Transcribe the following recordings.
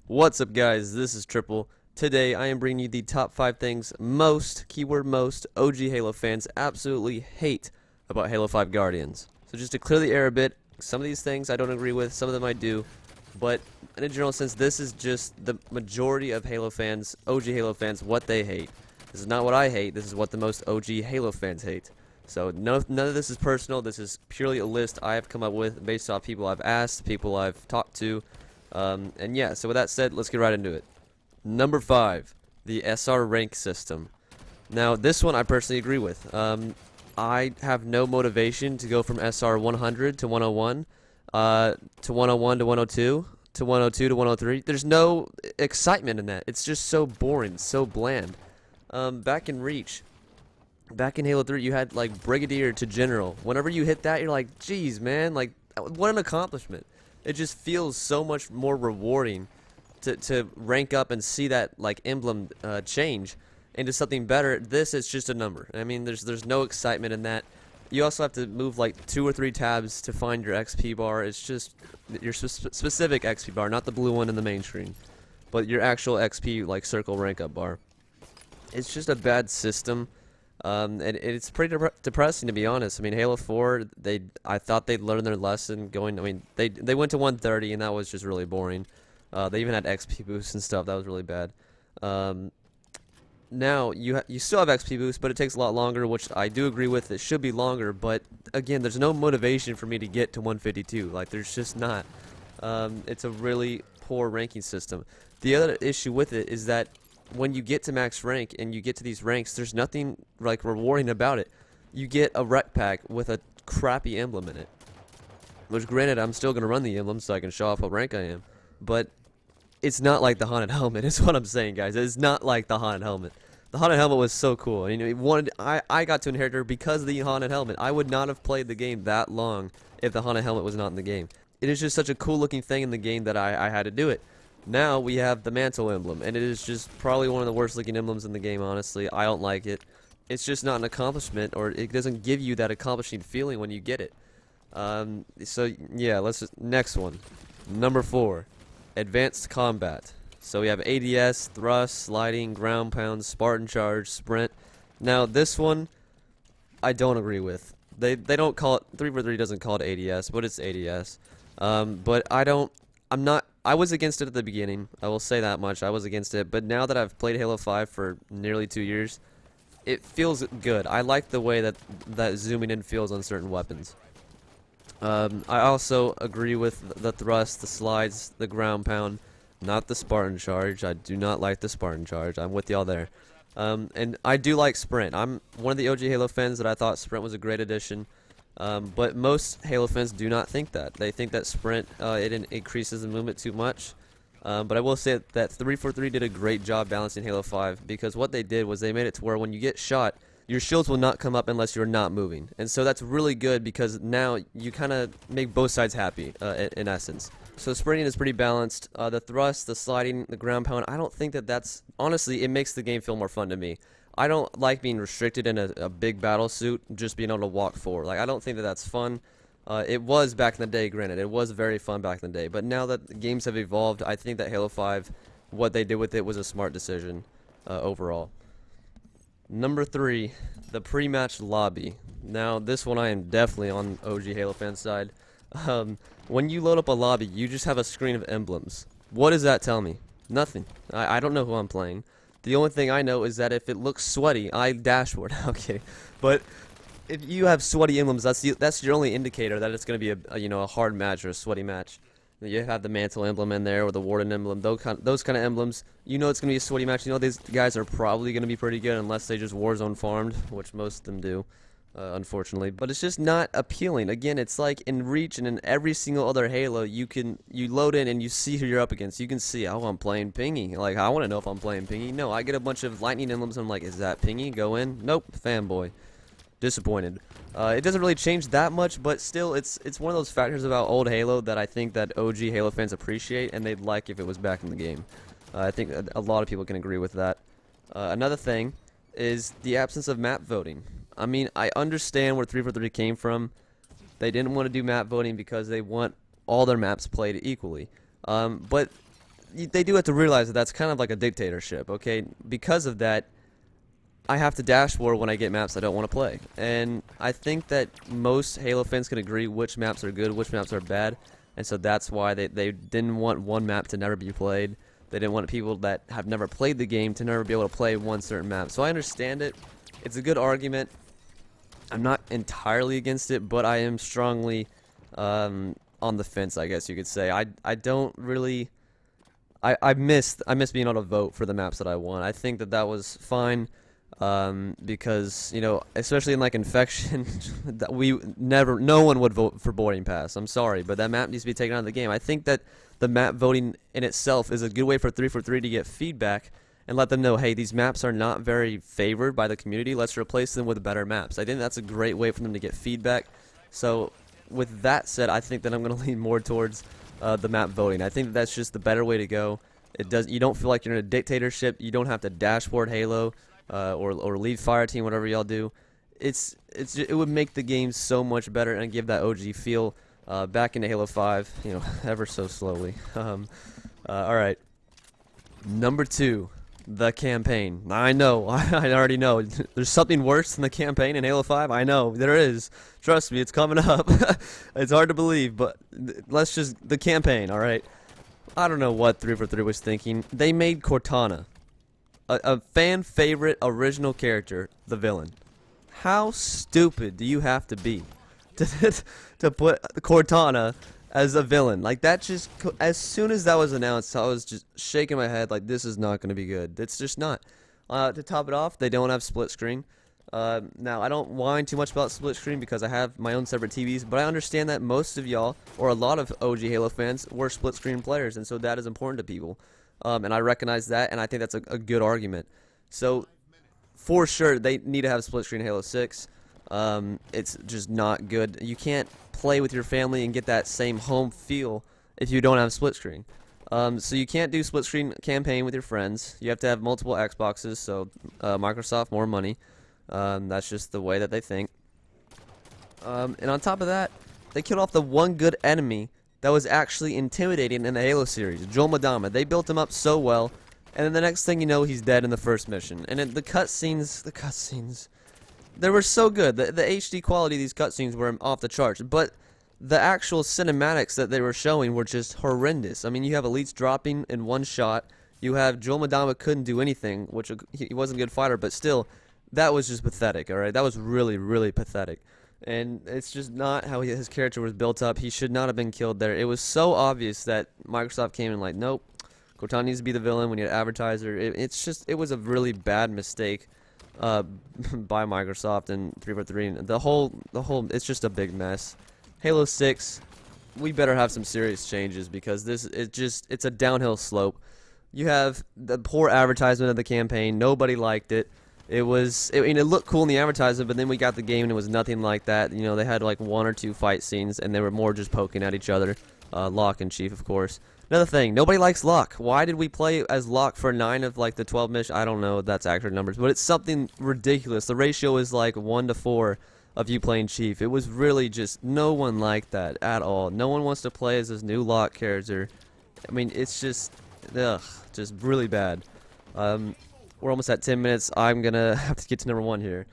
What's up, guys? This is Trypal. Today I am bringing you the top 5 things most, keyword most, OG Halo fans absolutely hate about Halo 5 Guardians. So just to clear the air a bit, some of these things I don't agree with, some of them I do, but in a general sense this is just the majority of Halo fans, OG Halo fans, what they hate. This is not what I hate, this is what the most OG Halo fans hate. So none of this is personal, this is purely a list I have come up with based off people I've asked, people I've talked to. And yeah, so with that said, let's get right into it. Number 5, the SR rank system. Now, this one I personally agree with. I have no motivation to go from SR 100 to 101, to 101 to 102, to 102 to 103. There's no excitement in that. It's just so boring, so bland. Back in Reach, back in Halo 3, you had like Brigadier to General. Whenever you hit that, you're like, geez, man, like, what an accomplishment. It just feels so much more rewarding to rank up and see that like emblem change into something better. This is just a number. I mean, there's no excitement in that. You also have to move like 2 or 3 tabs to find your XP bar. It's just your specific XP bar, not the blue one in the main screen, but your actual XP like circle rank up bar. It's just a bad system. And it's pretty depressing, to be honest. I mean, Halo 4, I thought they'd learn their lesson going. I mean, they went to 130, and that was just really boring. They even had XP boosts and stuff. That was really bad. Now you still have XP boosts, but it takes a lot longer, which I do agree with. It should be longer, but again, there's no motivation for me to get to 152. Like, there's just not. It's a really poor ranking system. The other issue with it is that when you get to max rank and you get to these ranks, there's nothing like rewarding about it. You get a REQ pack with a crappy emblem in it, which granted I'm still gonna run the emblem so I can show off what rank I am, but it's not like the haunted helmet. Is what I'm saying, guys. It's not like the haunted helmet. The haunted helmet was so cool. I mean, I got to inherit her because of the haunted helmet. I would not have played the game that long if the haunted helmet was not in the game. It is just such a cool looking thing in the game that I had to do it. Now we have the mantle emblem, and it is just probably one of the worst looking emblems in the game, honestly. I don't like it. It's just not an accomplishment, or it doesn't give you that accomplishing feeling when you get it. So yeah, next one. Number 4, advanced combat. So we have ADS, thrust, sliding, ground pound, Spartan charge, sprint. Now this one I don't agree with. They don't call it, 343 doesn't call it ADS, but it's ADS. But I was against it at the beginning. I will say that much. I was against it. But now that I've played Halo 5 for nearly 2 years, it feels good. I like the way that zooming in feels on certain weapons. I also agree with the thrust, the slides, the ground pound, not the Spartan charge. I do not like the Spartan charge. I'm with y'all there. And I do like sprint. I'm one of the OG Halo fans that I thought sprint was a great addition. But most Halo fans do not think that. They think that sprint, it increases the movement too much. But I will say that 343 did a great job balancing Halo 5, because what they did was they made it to where when you get shot, your shields will not come up unless you're not moving. And so that's really good, because now you kind of make both sides happy, in essence. So sprinting is pretty balanced. The thrust, the sliding, the ground pound, I don't think that's... Honestly, it makes the game feel more fun to me. I don't like being restricted in a big battle suit, just being able to walk forward. Like, I don't think that's fun. It was back in the day, granted. It was very fun back in the day. But now that the games have evolved, I think that Halo 5, what they did with it was a smart decision overall. Number 3, the pre-match lobby. Now, this one I am definitely on OG Halo fan side. When you load up a lobby, you just have a screen of emblems. What does that tell me? Nothing. I don't know who I'm playing. The only thing I know is that if it looks sweaty, I dashboard. Okay, but if you have sweaty emblems, that's your only indicator that it's going to be a hard match or a sweaty match. You have the mantle emblem in there or the warden emblem, those kind of emblems. You know it's going to be a sweaty match. You know these guys are probably going to be pretty good unless they just Warzone farmed, which most of them do, unfortunately. But it's just not appealing. Again, it's like in Reach and in every single other Halo, you load in and you see who you're up against. You can see, oh, I'm playing Pingy. Like, I want to know if I'm playing Pingy. No, I get a bunch of lightning emblems and I'm like, is that Pingy? Go in. Nope, fanboy. Disappointed. It doesn't really change that much, but still, it's one of those factors about old Halo that I think that OG Halo fans appreciate, and they'd like if it was back in the game. I think a lot of people can agree with that. Another thing is the absence of map voting. I mean, I understand where 343 came from. They didn't want to do map voting because they want all their maps played equally. But they do have to realize that that's kind of like a dictatorship, okay? Because of that, I have to dashboard when I get maps I don't want to play. And I think that most Halo fans can agree which maps are good, which maps are bad. And so that's why they didn't want one map to never be played. They didn't want people that have never played the game to never be able to play one certain map. So I understand it. It's a good argument. I'm not entirely against it, but I am strongly on the fence, I guess you could say. I don't really... I miss being able to vote for the maps that I want. I think that was fine. Because, you know, especially in like Infection, that no one would vote for Boarding Pass. I'm sorry, but that map needs to be taken out of the game. I think that the map voting in itself is a good way for 343 to get feedback and let them know, hey, these maps are not very favored by the community. Let's replace them with better maps. I think that's a great way for them to get feedback. So with that said, I think that I'm going to lean more towards the map voting. I think that's just the better way to go. You don't feel like you're in a dictatorship. You don't have to dashboard Halo. Or lead fire team, whatever y'all do. It would make the game so much better and give that OG feel back into Halo 5, you know, ever so slowly. Alright. Number 2, the campaign. I know, I already know. There's something worse than the campaign in Halo 5. I know, there is. Trust me, it's coming up. It's hard to believe, but let's just, the campaign, alright? I don't know what 343 was thinking. They made Cortana a fan favorite original character, the villain. How stupid do you have to be to put Cortana as a villain? Like, that just, as soon as that was announced, I was just shaking my head like, this is not going to be good. It's just not. To top it off, they don't have split screen. Now, I don't whine too much about split screen because I have my own separate TVs, but I understand that most of y'all, or a lot of OG Halo fans, were split screen players, and so that is important to people. And I recognize that, and I think that's a good argument. So, for sure, they need to have split screen Halo 6. It's just not good. You can't play with your family and get that same home feel if you don't have split screen. So you can't do split screen campaign with your friends. You have to have multiple Xboxes, so Microsoft, more money. That's just the way that they think. And on top of that, they killed off the one good enemy that was actually intimidating in the Halo series, Joel Madama. They built him up so well, and then the next thing you know, he's dead in the first mission. And the cutscenes, they were so good. The HD quality of these cutscenes were off the charts, but the actual cinematics that they were showing were just horrendous. I mean, you have elites dropping in one shot. You have Joel Madama couldn't do anything, which he wasn't a good fighter, but still, that was just pathetic, alright? That was really, really pathetic. And it's just not how his character was built up. He should not have been killed there. It was so obvious that Microsoft came in like, nope, Cortana needs to be the villain. We need an advertiser. It was a really bad mistake by Microsoft and 343. And the whole, it's just a big mess. Halo 6, we better have some serious changes because it's a downhill slope. You have the poor advertisement of the campaign. Nobody liked it. It looked cool in the advertisement, but then we got the game and it was nothing like that. You know, they had like 1 or 2 fight scenes and they were more just poking at each other. Locke and Chief, of course. Another thing, nobody likes Locke. Why did we play as Locke for 9 of like the 12 missions? I don't know if that's accurate numbers, but it's something ridiculous. The ratio is like 1 to 4 of you playing Chief. It was really just, no one liked that at all. No one wants to play as this new Locke character. I mean, it's just, just really bad. We're almost at 10 minutes. I'm gonna have to get to number 1 here.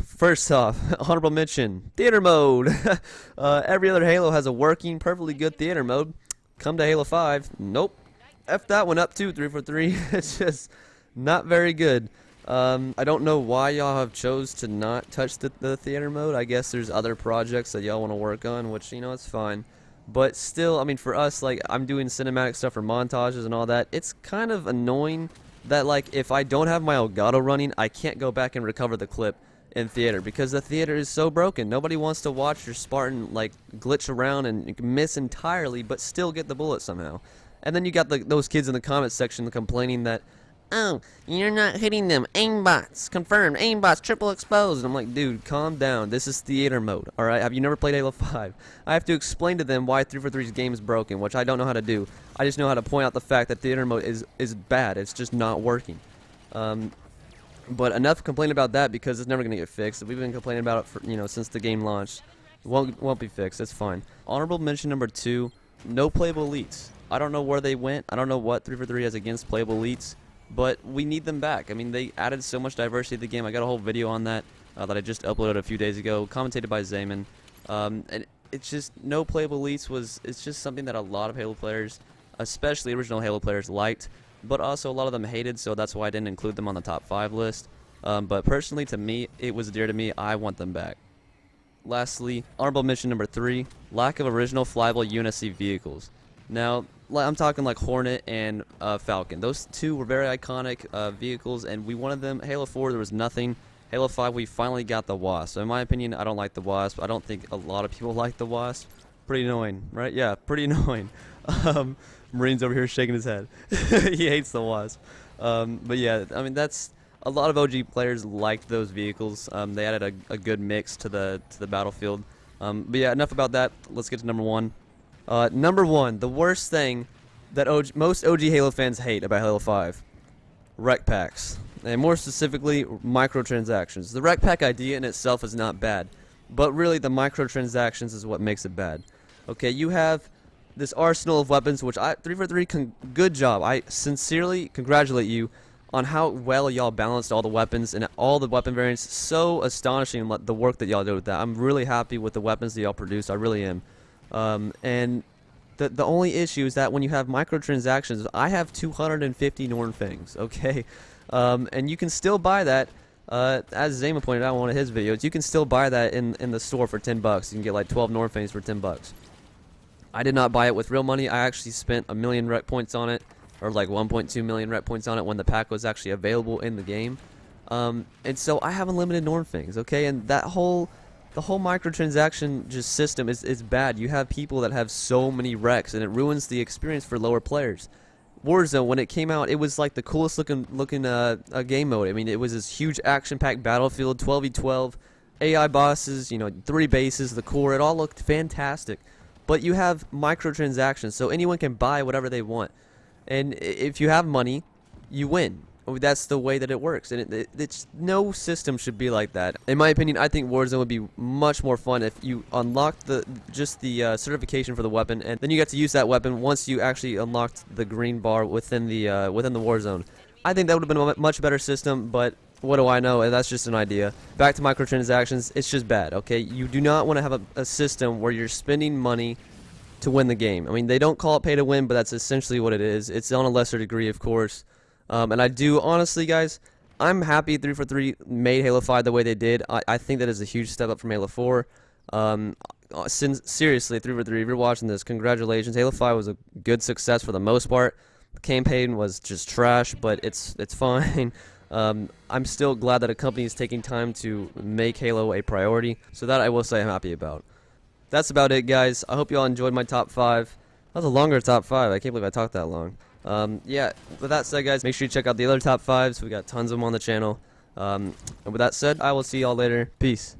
First off, honorable mention, theater mode. Every other Halo has a working, perfectly good theater mode. Come to Halo 5, nope. F that one up too, 343. It's just not very good. I don't know why y'all have chose to not touch the theater mode. I guess there's other projects that y'all want to work on, which, you know, it's fine. But still, I mean, for us, like, I'm doing cinematic stuff for montages and all that. It's kind of annoying that, like, if I don't have my Elgato running, I can't go back and recover the clip in theater because the theater is so broken. Nobody wants to watch your Spartan, like, glitch around and miss entirely but still get the bullet somehow. And then you got those kids in the comment section complaining that, oh, you're not hitting them. Aimbots. Confirmed. Aimbots. Triple exposed. And I'm like, dude, calm down. This is theater mode. Alright? Have you never played Halo 5? I have to explain to them why 343's game is broken, which I don't know how to do. I just know how to point out the fact that theater mode is bad. It's just not working. But enough complaining about that because it's never going to get fixed. We've been complaining about it for, you know, since the game launched. It won't be fixed. It's fine. Honorable mention number 2, no playable elites. I don't know where they went. I don't know what 343 has against playable elites, but we need them back. I mean, they added so much diversity to the game. I got a whole video on that that I just uploaded a few days ago, commentated by Zayman. And it's just no playable elites it's just something that a lot of Halo players, especially original Halo players, liked, but also a lot of them hated, so that's why I didn't include them on the top 5 list. But personally, to me, it was dear to me. I want them back. Lastly, honorable mention number 3, lack of original flyable UNSC vehicles. Now, I'm talking like Hornet and Falcon. Those two were very iconic vehicles, and we wanted them. Halo 4, there was nothing. Halo 5, we finally got the Wasp. So in my opinion, I don't like the Wasp. I don't think a lot of people like the Wasp. Pretty annoying, right? Yeah, pretty annoying. Marine's over here shaking his head. He hates the Wasp. But yeah, I mean, that's a lot of OG players liked those vehicles. They added a good mix to the battlefield. But yeah, enough about that. Let's get to number 1. Number 1, the worst thing that most OG Halo fans hate about Halo 5, REQ Packs. And more specifically, microtransactions. The REQ Pack idea in itself is not bad, but really the microtransactions is what makes it bad. Okay, you have this arsenal of weapons, which 343, good job. I sincerely congratulate you on how well y'all balanced all the weapons and all the weapon variants. So astonishing the work that y'all did with that. I'm really happy with the weapons that y'all produced. I really am. And the only issue is that when you have microtransactions, I have 250 Norn Fangs, okay? And you can still buy that, as Zayma pointed out in one of his videos, you can still buy that in the store for 10 bucks. You can get like 12 Norn Fangs for 10 bucks. I did not buy it with real money. I actually spent 1 million REQ points on it, or like 1.2 million REQ points on it when the pack was actually available in the game. And so I have unlimited Norn Fangs, okay? And the whole microtransaction just system is bad. You have people that have so many REQs, and it ruins the experience for lower players. Warzone, when it came out, it was like the coolest looking game mode. I mean, it was this huge action-packed battlefield, 12v12, AI bosses, 3 bases, the core. It all looked fantastic. But you have microtransactions, so anyone can buy whatever they want. And if you have money, you win. That's the way that it works, and it's no system should be like that. In my opinion, I think Warzone would be much more fun if you unlocked the certification for the weapon, and then you got to use that weapon once you actually unlocked the green bar within the Warzone. I think that would have been a much better system, but what do I know? That's just an idea. Back to microtransactions, it's just bad. Okay, you do not want to have a system where you're spending money to win the game. I mean, they don't call it pay to win, but that's essentially what it is. It's on a lesser degree, of course. And I do, honestly, guys, I'm happy 343 made Halo 5 the way they did. I think that is a huge step up from Halo 4. Seriously, 343, if you're watching this, congratulations. Halo 5 was a good success for the most part. The campaign was just trash, but it's fine. I'm still glad that a company is taking time to make Halo a priority, so that I will say I'm happy about. That's about it, guys. I hope you all enjoyed my top 5. That was a longer top 5. I can't believe I talked that long. Yeah, with that said, guys, make sure you check out the other top 5s. We got tons of them on the channel. And with that said, I will see y'all later. Peace.